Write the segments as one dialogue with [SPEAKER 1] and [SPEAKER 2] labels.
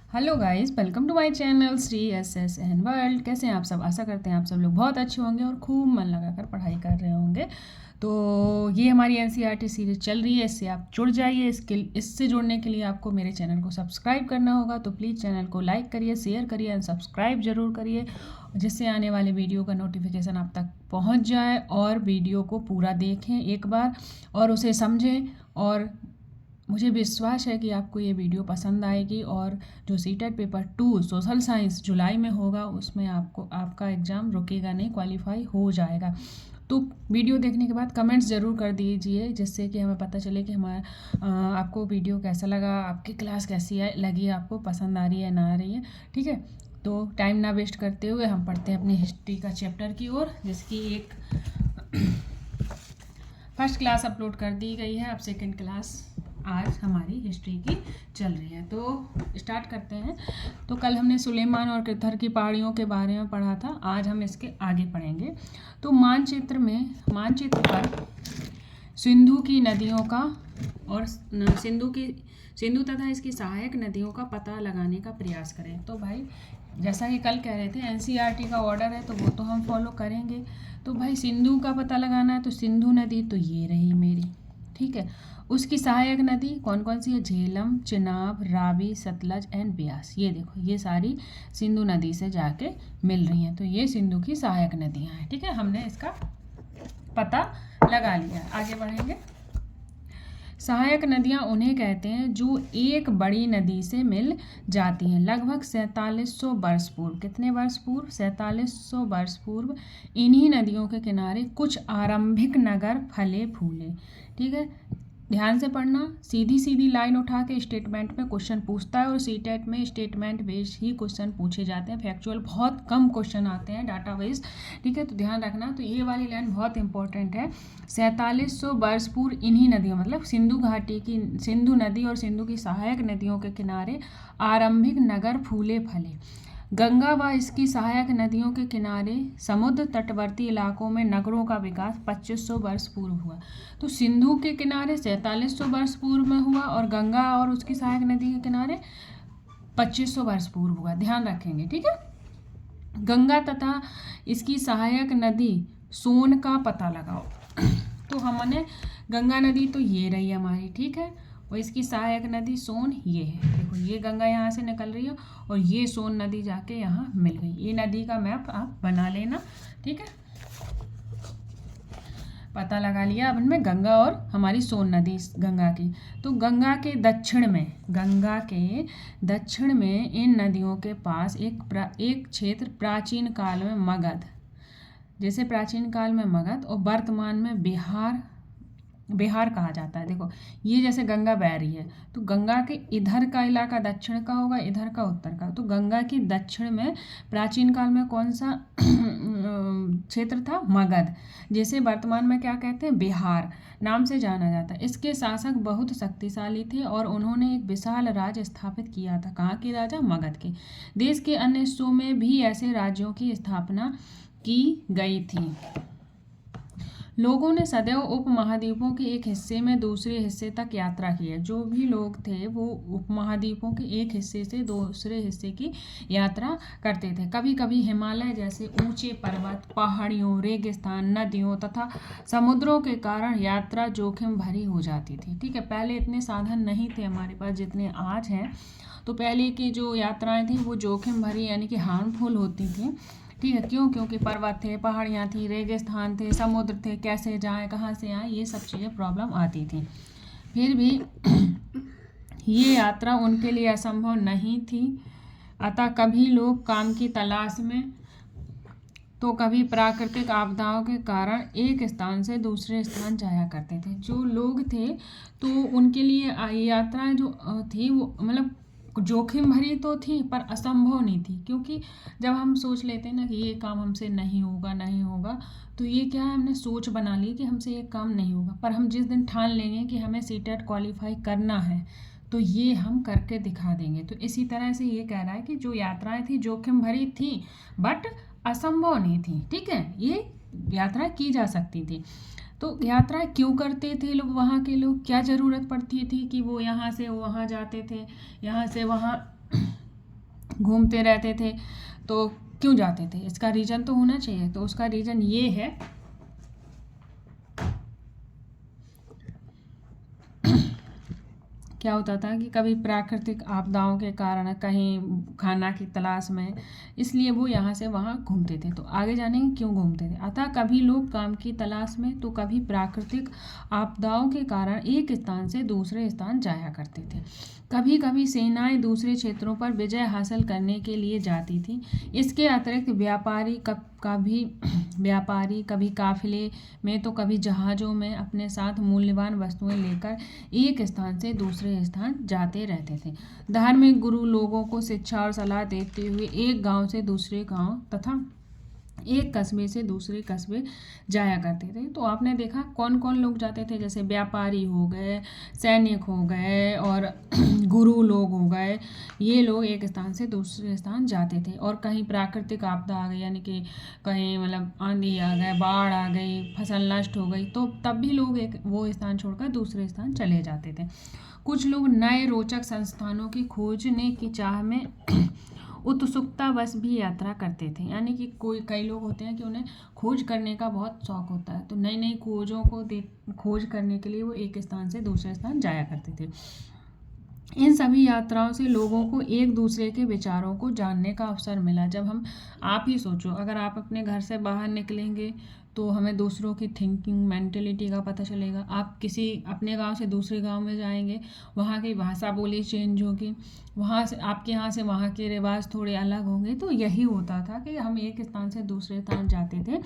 [SPEAKER 1] Hello guys, welcome to my channel Shri S S N world. कैसे हैं आप सब? आशा करते हैं आप सब लोग बहुत अच्छे होंगे और खूब मन लगाकर पढ़ाई कर रहे होंगे। तो ये हमारी एनसीईआरटी सीरीज चल रही है, इससे आप जुड़ जाइए। इससे जुड़ने के लिए आपको मेरे चैनल को सब्सक्राइब करना होगा। तो प्लीज़ चैनल को लाइक करिए, शेयर करिए एंड सब्सक्राइब ज़रूर करिए, जिससे आने वाले वीडियो का नोटिफिकेशन आप तक पहुँच जाए। और वीडियो को पूरा देखें एक बार और उसे समझें। और मुझे विश्वास है कि आपको ये वीडियो पसंद आएगी। और जो सीटेट पेपर 2 सोशल साइंस जुलाई में होगा, उसमें आपका एग्ज़ाम रुकेगा नहीं, क्वालिफाई हो जाएगा। तो वीडियो देखने के बाद कमेंट्स ज़रूर कर दीजिए, जिससे कि हमें पता चले कि आपको वीडियो कैसा लगा, आपकी क्लास कैसी है लगी, आपको पसंद आ रही है ना आ रही है। ठीक है, तो टाइम ना वेस्ट करते हुए हम पढ़ते हैं अपनी हिस्ट्री का चैप्टर की ओर, जिसकी एक फर्स्ट क्लास अपलोड कर दी गई है। अब सेकंड क्लास आज हमारी हिस्ट्री की चल रही है, तो स्टार्ट करते हैं। तो कल हमने सुलेमान और कृथर की पहाड़ियों के बारे में पढ़ा था, आज हम इसके आगे पढ़ेंगे। तो मानचित्र पर सिंधु की नदियों का और सिंधु तथा इसकी सहायक नदियों का पता लगाने का प्रयास करें। तो भाई, जैसा कि कल कह रहे थे, एनसीईआरटी का ऑर्डर है तो वो तो हम फॉलो करेंगे। तो भाई, सिंधु का पता लगाना है, तो सिंधु नदी तो ये रही मेरी, ठीक है। उसकी सहायक नदी कौन कौन सी है? झेलम, चिनाब, रावी, सतलज एंड ब्यास। ये देखो, ये सारी सिंधु नदी से जाके मिल रही हैं। तो ये सिंधु की सहायक नदियाँ हैं, ठीक है। हमने इसका पता लगा लिया, आगे बढ़ेंगे। सहायक नदियाँ उन्हें कहते हैं जो एक बड़ी नदी से मिल जाती हैं। लगभग 4700 वर्ष पूर्व, कितने वर्ष पूर्व? 4700 वर्ष पूर्व इन्हीं नदियों के किनारे कुछ आरंभिक नगर फले फूले, ठीक है। ध्यान से पढ़ना, सीधी सीधी लाइन उठा के स्टेटमेंट में क्वेश्चन पूछता है, और सीटेट में स्टेटमेंट बेस्ड ही क्वेश्चन पूछे जाते हैं। फैक्चुअल बहुत कम क्वेश्चन आते हैं, डाटा बेस्ड, ठीक है। तो ध्यान रखना, तो ये वाली लाइन बहुत इंपॉर्टेंट है। 4700 वर्ष पूर्व इन्हीं नदियों, मतलब सिंधु घाटी की सिंधु नदी और सिंधु की सहायक नदियों के किनारे आरंभिक नगर फूले फले। गंगा व इसकी सहायक नदियों के किनारे समुद्र तटवर्ती इलाकों में नगरों का विकास 2500 वर्ष पूर्व हुआ। तो सिंधु के किनारे 4700 वर्ष पूर्व में हुआ, और गंगा और उसकी सहायक नदी के किनारे 2500 वर्ष पूर्व हुआ। ध्यान रखेंगे, ठीक है। गंगा तथा इसकी सहायक नदी सोन का पता लगाओ। तो हमने गंगा नदी तो ये रही हमारी, ठीक है, और इसकी सहायक नदी सोन ये है। देखो, ये गंगा यहाँ से निकल रही है और ये सोन नदी जाके यहाँ मिल गई। ये नदी का मैप आप बना लेना, ठीक है। पता लगा लिया अब इनमें गंगा और हमारी सोन नदी गंगा की। तो गंगा के दक्षिण में इन नदियों के पास एक क्षेत्र प्राचीन काल में मगध, जैसे प्राचीन काल में मगध और वर्तमान में बिहार कहा जाता है। देखो, ये जैसे गंगा बह रही है, तो गंगा के इधर का इलाका दक्षिण का होगा, इधर का उत्तर का। तो गंगा की दक्षिण में प्राचीन काल में कौन सा क्षेत्र था? मगध, जैसे वर्तमान में क्या कहते हैं? बिहार नाम से जाना जाता है। इसके शासक बहुत शक्तिशाली थे और उन्होंने एक विशाल राज्य स्थापित किया था। कहाँ के राजा? मगध के। देश के अन्य हिस्सों में भी ऐसे राज्यों की स्थापना की गई थी। लोगों ने सदैव उपमहाद्वीपों के एक हिस्से में दूसरे हिस्से तक यात्रा की है। जो भी लोग थे वो उपमहाद्वीपों के एक हिस्से से दूसरे हिस्से की यात्रा करते थे। कभी कभी हिमालय जैसे ऊंचे पर्वत, पहाड़ियों, रेगिस्तान, नदियों तथा समुद्रों के कारण यात्रा जोखिम भरी हो जाती थी, ठीक है। पहले इतने साधन नहीं थे हमारे पास जितने आज हैं। तो पहले की जो यात्राएं थी वो जोखिम भरी यानी कि हार्मफुल होती थी, ठीक है। क्यों? क्योंकि पर्वत थे, पहाड़ियाँ थी, रेगिस्तान थे, समुद्र थे, कैसे जाएं, कहाँ से आएँ, ये सब चीज़ें प्रॉब्लम आती थी। फिर भी ये यात्रा उनके लिए असंभव नहीं थी। अतः कभी लोग काम की तलाश में, तो कभी प्राकृतिक आपदाओं के कारण एक स्थान से दूसरे स्थान जाया करते थे। जो लोग थे तो उनके लिए यात्राएं जो थी वो मतलब जोखिम भरी तो थी पर असंभव नहीं थी। क्योंकि जब हम सोच लेते हैं ना कि ये काम हमसे नहीं होगा, तो ये क्या है, हमने सोच बना ली कि हमसे ये काम नहीं होगा। पर हम जिस दिन ठान लेंगे कि हमें सीटेट क्वालिफाई करना है, तो ये हम करके दिखा देंगे। तो इसी तरह से ये कह रहा है कि जो यात्राएं थी जोखिम भरी थी बट असंभव नहीं थी, ठीक है। ये यात्रा की जा सकती थी। तो यात्रा क्यों करते थे लोग? वहाँ के लोग क्या ज़रूरत पड़ती थी कि वो यहाँ से वहाँ जाते थे, यहाँ से वहाँ घूमते रहते थे। तो क्यों जाते थे, इसका रीज़न तो होना चाहिए। तो उसका रीज़न ये है क्या होता था कि कभी प्राकृतिक आपदाओं के कारण कहीं खाना की तलाश में, इसलिए वो यहाँ से वहाँ घूमते थे। तो आगे जानेंगे क्यों घूमते थे। अतः कभी लोग काम की तलाश में तो कभी प्राकृतिक आपदाओं के कारण एक स्थान से दूसरे स्थान जाया करते थे। कभी कभी सेनाएं दूसरे क्षेत्रों पर विजय हासिल करने के लिए जाती थी। इसके अतिरिक्त व्यापारी कभी काफिले में तो कभी जहाज़ों में अपने साथ मूल्यवान वस्तुएं लेकर एक स्थान से दूसरे स्थान जाते रहते थे। धार्मिक गुरु लोगों को शिक्षा और सलाह देते हुए एक गांव से दूसरे गांव तथा एक कस्बे से दूसरे कस्बे जाया करते थे। तो आपने देखा कौन कौन लोग जाते थे, जैसे व्यापारी हो गए, सैनिक हो गए और गुरु लोग हो गए। ये लोग एक स्थान से दूसरे स्थान जाते थे। और कहीं प्राकृतिक आपदा आ गई, यानी कि कहीं मतलब आंधी आ गए, बाढ़ आ गई, फसल नष्ट हो गई, तो तब भी लोग एक वो स्थान छोड़कर दूसरे स्थान चले जाते थे। कुछ लोग नए रोचक संस्थानों की खोजने की चाह में उत्सुकतावश भी यात्रा करते थे। यानी कि कई लोग होते हैं कि उन्हें खोज करने का बहुत शौक होता है, तो नई नई खोजों को खोज करने के लिए वो एक स्थान से दूसरे स्थान जाया करते थे। इन सभी यात्राओं से लोगों को एक दूसरे के विचारों को जानने का अवसर मिला। जब हम, आप ही सोचो, अगर आप अपने घर से बाहर निकलेंगे तो हमें दूसरों की थिंकिंग, मेंटेलिटी का पता चलेगा। आप किसी अपने गांव से दूसरे गांव में जाएंगे, वहाँ की भाषा बोली चेंज होगी, वहाँ से आपके यहाँ से वहाँ के रिवाज थोड़े अलग होंगे। तो यही होता था कि हम एक स्थान से दूसरे स्थान जाते थे,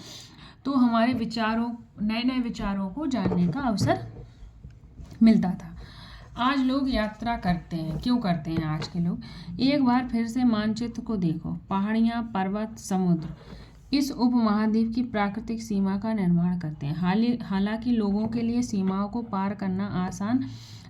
[SPEAKER 1] तो हमारे विचारों, नए नए विचारों को जानने का अवसर मिलता था। आज लोग यात्रा करते हैं, क्यों करते हैं आज के लोग? एक बार फिर से मानचित्र को देखो, पहाड़ियाँ, पर्वत, समुद्र इस उपमहाद्वीप की प्राकृतिक सीमा का निर्माण करते हैं। हालांकि लोगों के लिए सीमाओं को पार करना आसान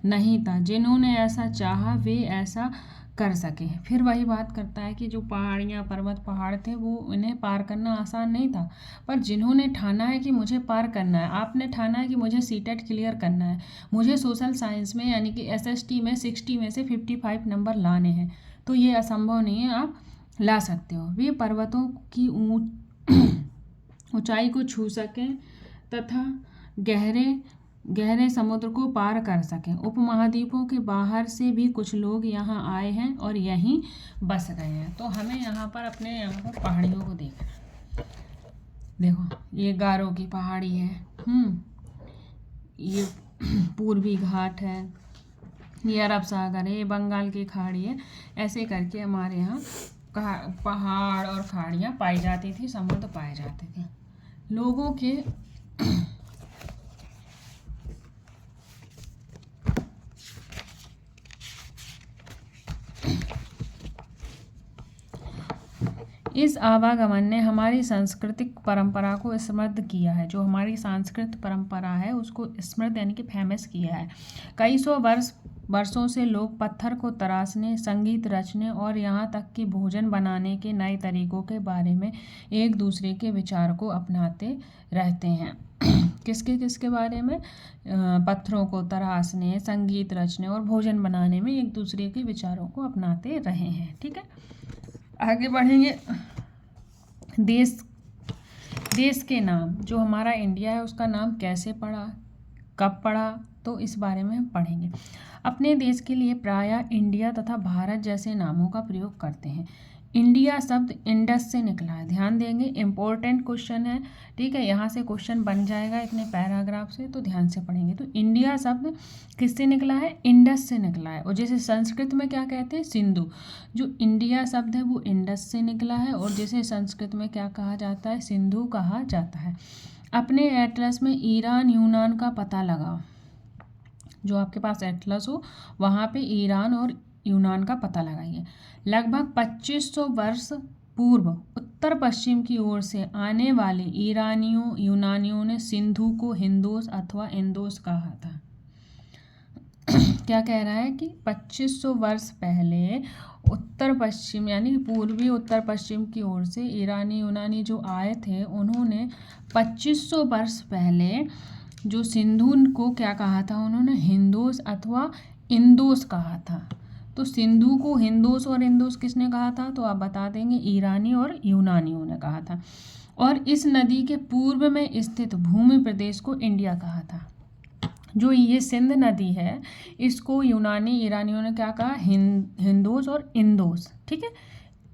[SPEAKER 1] नहीं था। जिन्होंने ऐसा चाहा वे ऐसा कर सके। फिर वही बात करता है कि जो पहाड़ियाँ, पर्वत, पहाड़ थे वो इन्हें पार करना आसान नहीं था, पर जिन्होंने ठाना है कि मुझे पार करना है, आपने ठाना है कि मुझे सीटेट क्लियर करना है, मुझे सोशल साइंस में यानी कि SST में 60 में से 55 नंबर लाने हैं, तो ये असंभव नहीं है, आप ला सकते हो। वे पर्वतों की ऊंचाई को छू सकें तथा गहरे समुद्र को पार कर सकें। उपमहाद्वीपों के बाहर से भी कुछ लोग यहाँ आए हैं और यहीं बस गए हैं। तो हमें यहाँ पर अपने यहाँ पर पहाड़ियों को देखना है। देखो ये गारो की पहाड़ी है, ये पूर्वी घाट है, ये अरब सागर है, ये बंगाल की खाड़ी है। ऐसे करके हमारे यहाँ पहाड़ और खाड़ियाँ पाई जाती थी, समुद्र पाए जाते थे। लोगों के इस आवागमन ने हमारी सांस्कृतिक परंपरा को समृद्ध किया है। जो हमारी सांस्कृतिक परंपरा है उसको समृद्ध यानी कि फेमस किया है। कई सौ वर्षों से लोग पत्थर को तराशने, संगीत रचने और यहाँ तक कि भोजन बनाने के नए तरीकों के बारे में एक दूसरे के विचार को अपनाते रहते हैं। किसके बारे में? पत्थरों को तराशने, संगीत रचने और भोजन बनाने में एक दूसरे के विचारों को अपनाते रहे हैं। ठीक है, आगे बढ़ेंगे। देश के नाम, जो हमारा इंडिया है उसका नाम कैसे पड़ा, कब पड़ा, तो इस बारे में हम पढ़ेंगे। अपने देश के लिए प्रायः इंडिया तथा भारत जैसे नामों का प्रयोग करते हैं। इंडिया शब्द इंडस से निकला है, ध्यान देंगे, इम्पोर्टेंट क्वेश्चन है। ठीक है, यहाँ से क्वेश्चन बन जाएगा इतने पैराग्राफ से, तो ध्यान से पढ़ेंगे। तो इंडिया शब्द किससे निकला है? इंडस से निकला है। और जैसे संस्कृत में क्या कहते हैं? सिंधु। जो इंडिया शब्द है वो इंडस से निकला है, और जैसे संस्कृत में क्या कहा जाता है? सिंधु कहा जाता है। अपने एटलस में ईरान, यूनान का पता लगाओ। जो आपके पास एटलस हो वहाँ पे ईरान और यूनान का पता लगाइए। लगभग 2500 वर्ष पूर्व उत्तर पश्चिम की ओर से आने वाले ईरानियों, यूनानियों ने सिंधु को हिंदोस अथवा इंदोस कहा था। क्या कह रहा है कि 2500 वर्ष पहले उत्तर पश्चिम यानी पूर्वी उत्तर पश्चिम की ओर से ईरानी, यूनानी जो आए थे, उन्होंने 2500 वर्ष पहले जो सिंधु को क्या कहा था? उन्होंने हिंदोस अथवा इंदोस कहा था। तो सिंधु को हिंदोस और इंदोस किसने कहा था? तो आप बता देंगे ईरानी और यूनानियों ने कहा था। और इस नदी के पूर्व में स्थित भूमि प्रदेश को इंडिया कहा था। जो ये सिंध नदी है इसको यूनानी ईरानियों ने क्या कहा? हिंदोस और इंदोस। ठीक है,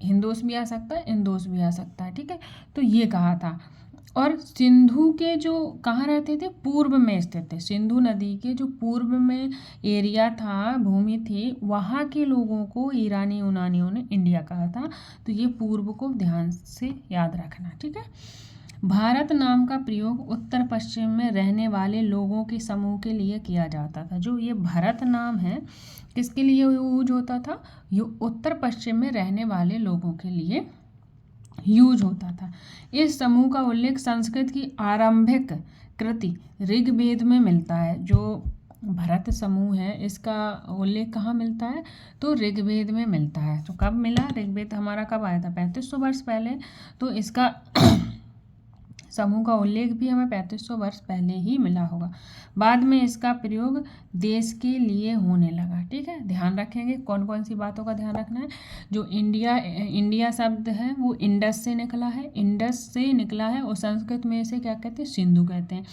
[SPEAKER 1] हिंदोस भी आ सकता है, इंदोस भी आ सकता है। ठीक है, तो ये कहा था। और सिंधु के जो कहाँ रहते थे? पूर्व में स्थित थे। सिंधु नदी के जो पूर्व में एरिया था, भूमि थी, वहाँ के लोगों को ईरानी यूनानियों ने इंडिया कहा था। तो ये पूर्व को ध्यान से याद रखना। ठीक है। भारत नाम का प्रयोग उत्तर पश्चिम में रहने वाले लोगों के समूह के लिए किया जाता था। जो ये भारत नाम है किसके लिए यूज होता था? ये उत्तर पश्चिम में रहने वाले लोगों के लिए यूज होता था। इस समूह का उल्लेख संस्कृत की आरंभिक कृति ऋग्वेद में मिलता है। जो भरत समूह है इसका उल्लेख कहाँ मिलता है? तो ऋग्वेद में मिलता है। तो कब मिला? ऋग्वेद हमारा कब आया था? 3500 वर्ष पहले। तो इसका समूह का उल्लेख भी हमें 3500 वर्ष पहले ही मिला होगा। बाद में इसका प्रयोग देश के लिए होने लगा। ठीक है, ध्यान रखेंगे कौन कौन सी बातों का ध्यान रखना है। जो इंडिया शब्द है वो इंडस से निकला है, इंडस से निकला है। और संस्कृत में इसे क्या कहते हैं? सिंधु कहते हैं।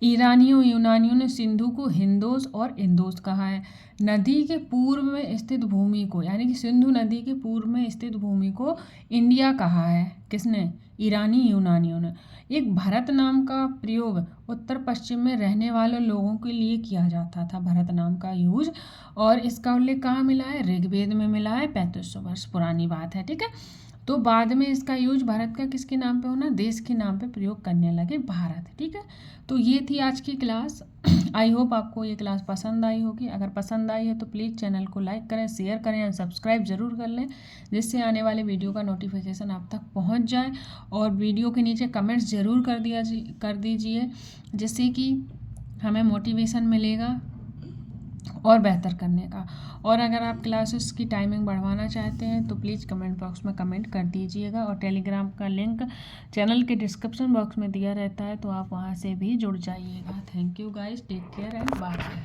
[SPEAKER 1] ईरानियों यूनानियों ने सिंधु को हिंदोस और इंदोस कहा है। नदी के पूर्व में स्थित भूमि को, यानी कि सिंधु नदी के पूर्व में स्थित भूमि को इंडिया कहा है। किसने? ईरानी यूनानियों ने। एक भारत नाम का प्रयोग उत्तर पश्चिम में रहने वाले लोगों के लिए किया जाता था, भारत नाम का यूज। और इसका उल्लेख कहाँ मिला है? ऋग्वेद में मिला है। 3500 वर्ष पुरानी बात है। ठीक है, तो बाद में इसका यूज भारत का किसके नाम पे होना? देश के नाम पे प्रयोग करने लगे भारत। ठीक है, तो ये थी आज की क्लास। आई होप आपको ये क्लास पसंद आई होगी। अगर पसंद आई है तो प्लीज़ चैनल को लाइक करें, शेयर करें और सब्सक्राइब ज़रूर कर लें, जिससे आने वाले वीडियो का नोटिफिकेशन आप तक पहुंच जाए। और वीडियो के नीचे कमेंट्स ज़रूर कर दीजिए, जिससे कि हमें मोटिवेशन मिलेगा और बेहतर करने का। और अगर आप क्लासेस की टाइमिंग बढ़वाना चाहते हैं तो प्लीज़ कमेंट बॉक्स में कमेंट कर दीजिएगा। और टेलीग्राम का लिंक चैनल के डिस्क्रिप्शन बॉक्स में दिया रहता है, तो आप वहाँ से भी जुड़ जाइएगा। Thank you guys, take care and bye.